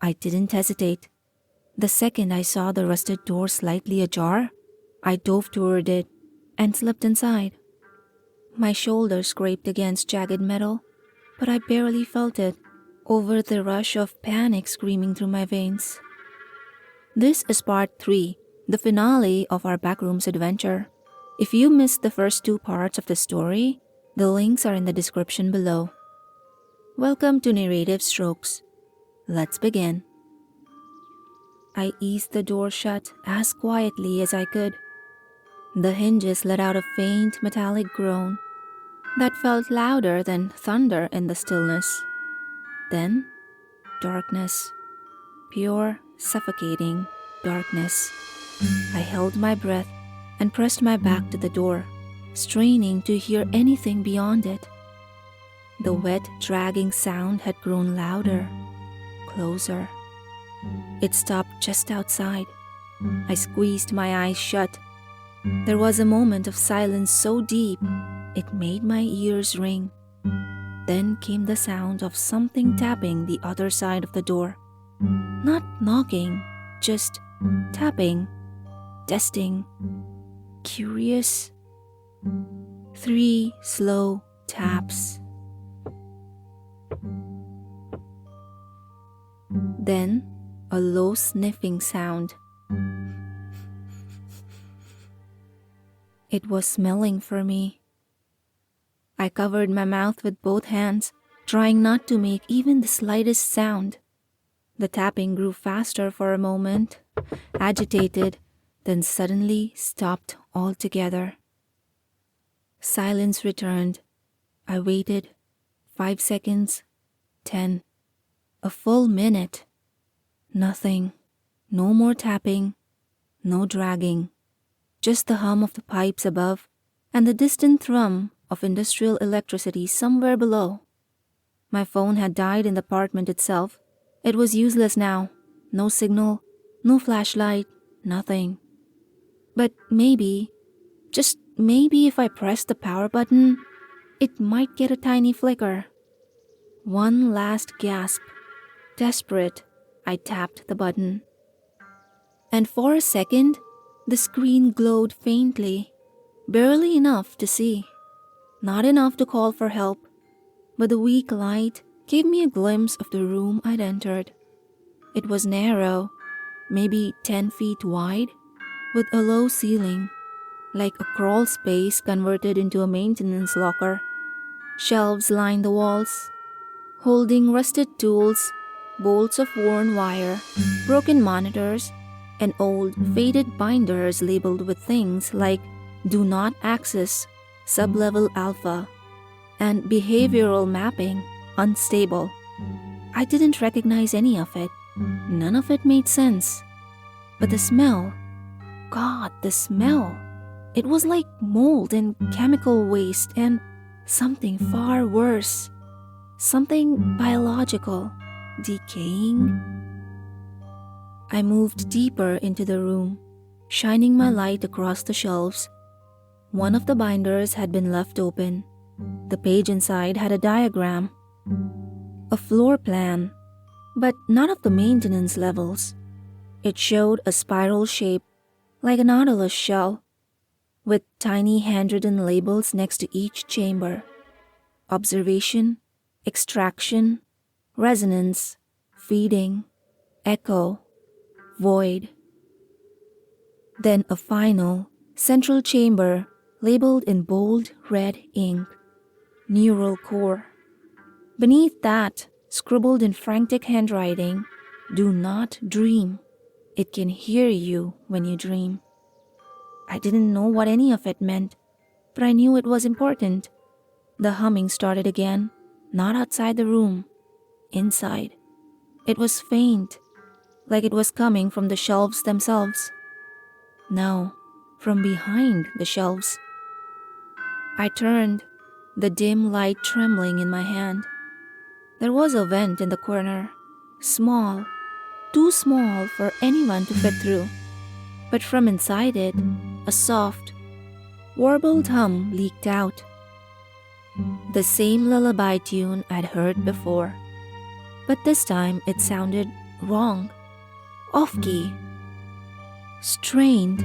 I didn't hesitate. The second I saw the rusted door slightly ajar, I dove toward it and slipped inside. My shoulder scraped against jagged metal, but I barely felt it over the rush of panic screaming through my veins. This is part 3, the finale of our Backrooms adventure. If you missed the first 2 parts of the story, the links are in the description below. Welcome to Narrative Strokes. Let's begin. I eased the door shut as quietly as I could. The hinges let out a faint metallic groan that felt louder than thunder in the stillness. Then, darkness. Pure, suffocating darkness. I held my breath and pressed my back to the door, straining to hear anything beyond it. The wet, dragging sound had grown louder, closer. It stopped just outside. I squeezed my eyes shut. There was a moment of silence so deep it made my ears ring. Then came the sound of something tapping the other side of the door. Not knocking, just tapping, testing, curious. 3 slow taps. Then a low sniffing sound. It was smelling for me. I covered my mouth with both hands, trying not to make even the slightest sound. The tapping grew faster for a moment, agitated, then suddenly stopped altogether. Silence returned. I waited. 5 seconds, 10, a full minute. Nothing. No more tapping, no dragging. Just the hum of the pipes above and the distant thrum of industrial electricity somewhere below. My phone had died in the apartment itself. It was useless now. No signal, no flashlight, nothing. But maybe, just maybe if I pressed the power button, it might get a tiny flicker. One last gasp. Desperate, I tapped the button. And for a second, the screen glowed faintly, barely enough to see. Not enough to call for help, but the weak light gave me a glimpse of the room I'd entered. It was narrow, maybe 10 feet wide, with a low ceiling, like a crawl space converted into a maintenance locker. Shelves lined the walls, holding rusted tools, bolts of worn wire, broken monitors, and old, faded binders labeled with things like Do Not Access, Sublevel Alpha, and Behavioral Mapping, Unstable. I didn't recognize any of it. None of it made sense. But the smell, God, the smell. It was like mold and chemical waste and something far worse. Something biological, decaying. I moved deeper into the room, shining my light across the shelves. One of the binders had been left open. The page inside had a diagram, a floor plan, but none of the maintenance levels. It showed a spiral shape, like a nautilus shell, with tiny handwritten labels next to each chamber. Observation, extraction, resonance, feeding, echo, void. Then a final, central chamber labeled in bold red ink, neural core. Beneath that, scribbled in frantic handwriting, Do not dream. It can hear you when you dream. I didn't know what any of it meant, but I knew it was important. The humming started again, not outside the room, inside. It was faint, like it was coming from the shelves themselves. No, from behind the shelves. I turned, the dim light trembling in my hand. There was a vent in the corner, small, too small for anyone to fit through. But from inside it, a soft, warbled hum leaked out. The same lullaby tune I'd heard before, but this time it sounded wrong, off-key, strained,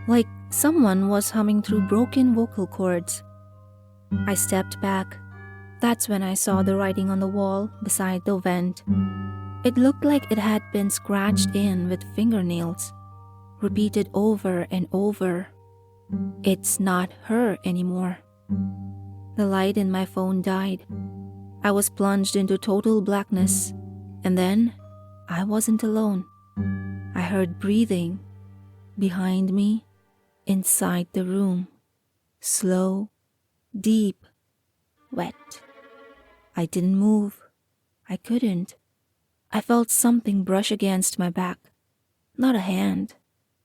like someone was humming through broken vocal cords. I stepped back. That's when I saw the writing on the wall beside the vent. It looked like it had been scratched in with fingernails, repeated over and over. It's not her anymore. The light in my phone died. I was plunged into total blackness, and then I wasn't alone. I heard breathing behind me, inside the room. Slow, deep, wet. I didn't move. I couldn't. I felt something brush against my back. Not a hand,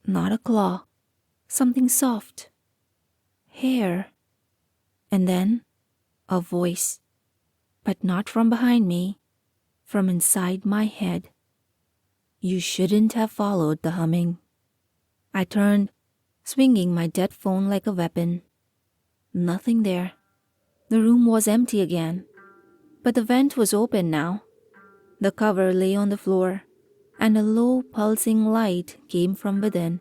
not a claw. Something soft. Hair. And then a voice. But not from behind me, from inside my head. You shouldn't have followed the humming. I turned, swinging my dead phone like a weapon. Nothing there. The room was empty again. But the vent was open now. The cover lay on the floor, and a low pulsing light came from within,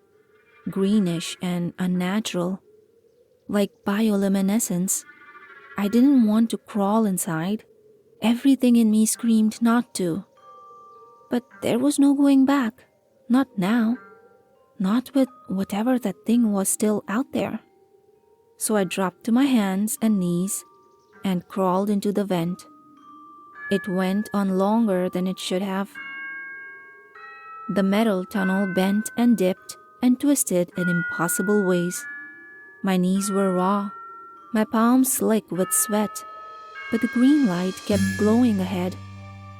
greenish and unnatural, like bioluminescence. I didn't want to crawl inside. Everything in me screamed not to. But there was no going back. Not now. Not with whatever that thing was still out there. So I dropped to my hands and knees and crawled into the vent. It went on longer than it should have. The metal tunnel bent and dipped and twisted in impossible ways. My knees were raw, my palms slick with sweat, but the green light kept glowing ahead,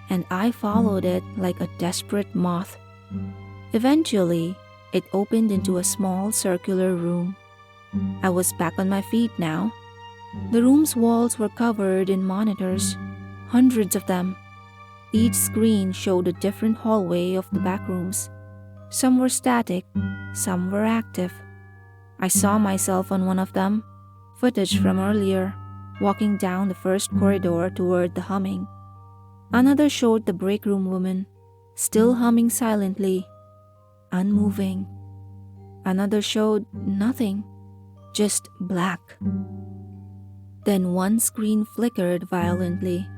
and I followed it like a desperate moth. Eventually, it opened into a small circular room. I was back on my feet now. The room's walls were covered in monitors, hundreds of them. Each screen showed a different hallway of the backrooms. Some were static, some were active. I saw myself on one of them, footage from earlier, walking down the first corridor toward the humming. Another showed the break room woman, still humming silently, unmoving. Another showed nothing, just black. Then one screen flickered violently.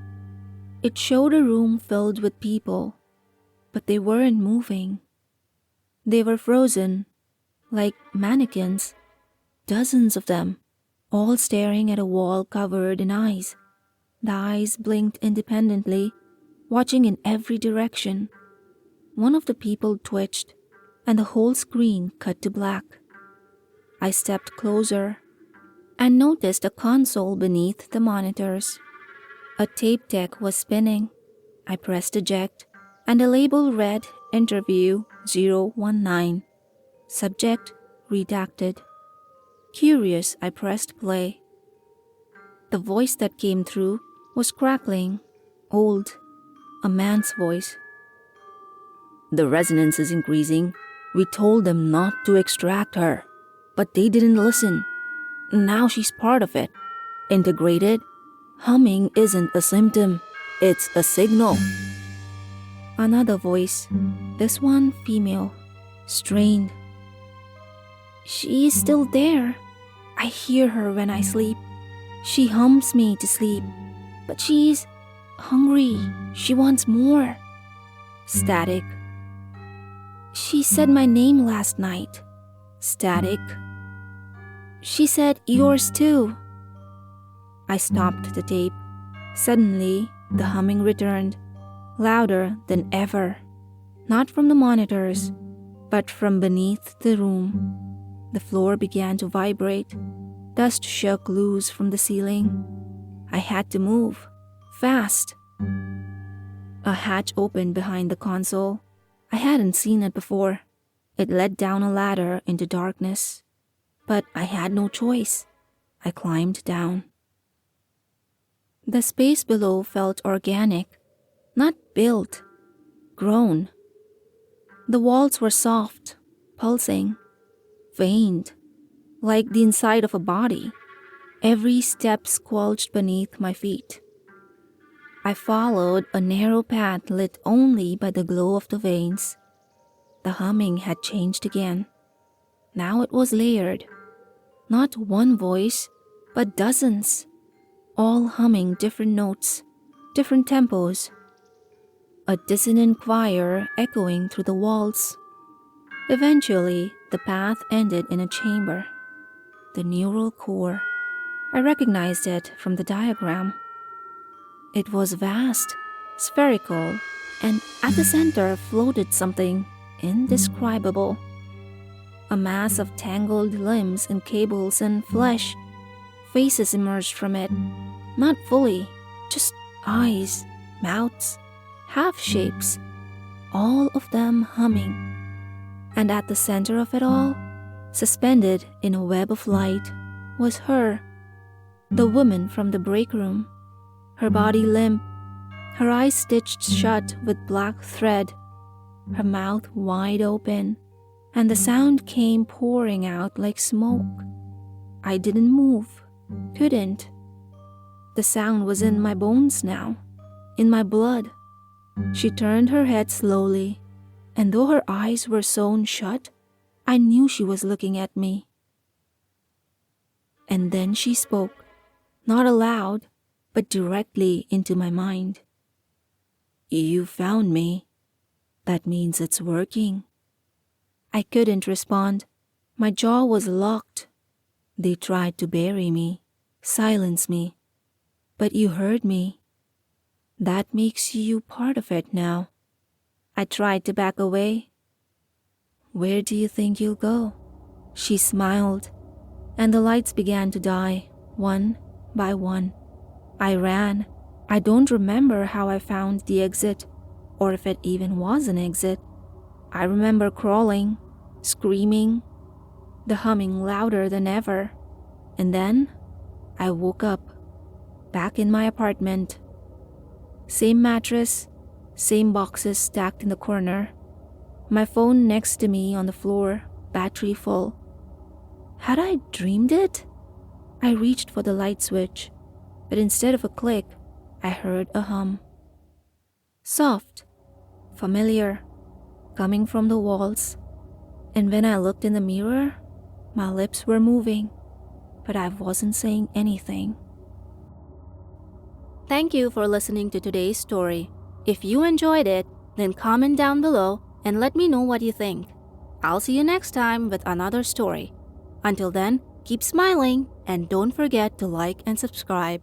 It showed a room filled with people, but they weren't moving. They were frozen, like mannequins, dozens of them, all staring at a wall covered in eyes. The eyes blinked independently, watching in every direction. One of the people twitched, and the whole screen cut to black. I stepped closer and noticed a console beneath the monitors. A tape deck was spinning. I pressed eject, and a label read Interview 019. Subject redacted. Curious, I pressed play. The voice that came through was crackling, old, a man's voice. The resonance is increasing. We told them not to extract her, but they didn't listen. Now she's part of it, integrated. Humming isn't a symptom, it's a signal. Another voice, this one female, strained. She is still there. I hear her when I sleep. She hums me to sleep, but she's hungry. She wants more. Static. She said my name last night. Static. She said yours too. I stopped the tape. Suddenly, the humming returned, louder than ever. Not from the monitors, but from beneath the room. The floor began to vibrate. Dust shook loose from the ceiling. I had to move, fast. A hatch opened behind the console. I hadn't seen it before. It led down a ladder into darkness. But I had no choice. I climbed down. The space below felt organic, not built, grown. The walls were soft, pulsing, veined, like the inside of a body. Every step squelched beneath my feet. I followed a narrow path lit only by the glow of the vanes. The humming had changed again. Now it was layered. Not one voice, but dozens, all humming different notes, different tempos. A dissonant choir echoing through the walls. Eventually, the path ended in a chamber. The neural core. I recognized it from the diagram. It was vast, spherical, and at the center floated something indescribable. A mass of tangled limbs and cables and flesh. Faces emerged from it, not fully, just eyes, mouths, half shapes, all of them humming. And at the center of it all, suspended in a web of light, was her, the woman from the break room, her body limp, her eyes stitched shut with black thread, her mouth wide open, and the sound came pouring out like smoke. I didn't move, couldn't. The sound was in my bones now, in my blood. She turned her head slowly, and though her eyes were sewn shut, I knew she was looking at me. And then she spoke, not aloud, but directly into my mind. "You found me. That means it's working." I couldn't respond. My jaw was locked. They tried to bury me, silence me. But you heard me. That makes you part of it now. I tried to back away. "Where do you think you'll go?" She smiled, and the lights began to die, one by one. I ran. I don't remember how I found the exit, or if it even was an exit. I remember crawling, screaming, the humming louder than ever. And then I woke up, back in my apartment. Same mattress, same boxes stacked in the corner. My phone next to me on the floor, battery full. Had I dreamed it? I reached for the light switch, but instead of a click, I heard a hum. Soft, familiar, coming from the walls. And when I looked in the mirror, my lips were moving, but I wasn't saying anything. Thank you for listening to today's story. If you enjoyed it, then comment down below and let me know what you think. I'll see you next time with another story. Until then, keep smiling and don't forget to like and subscribe.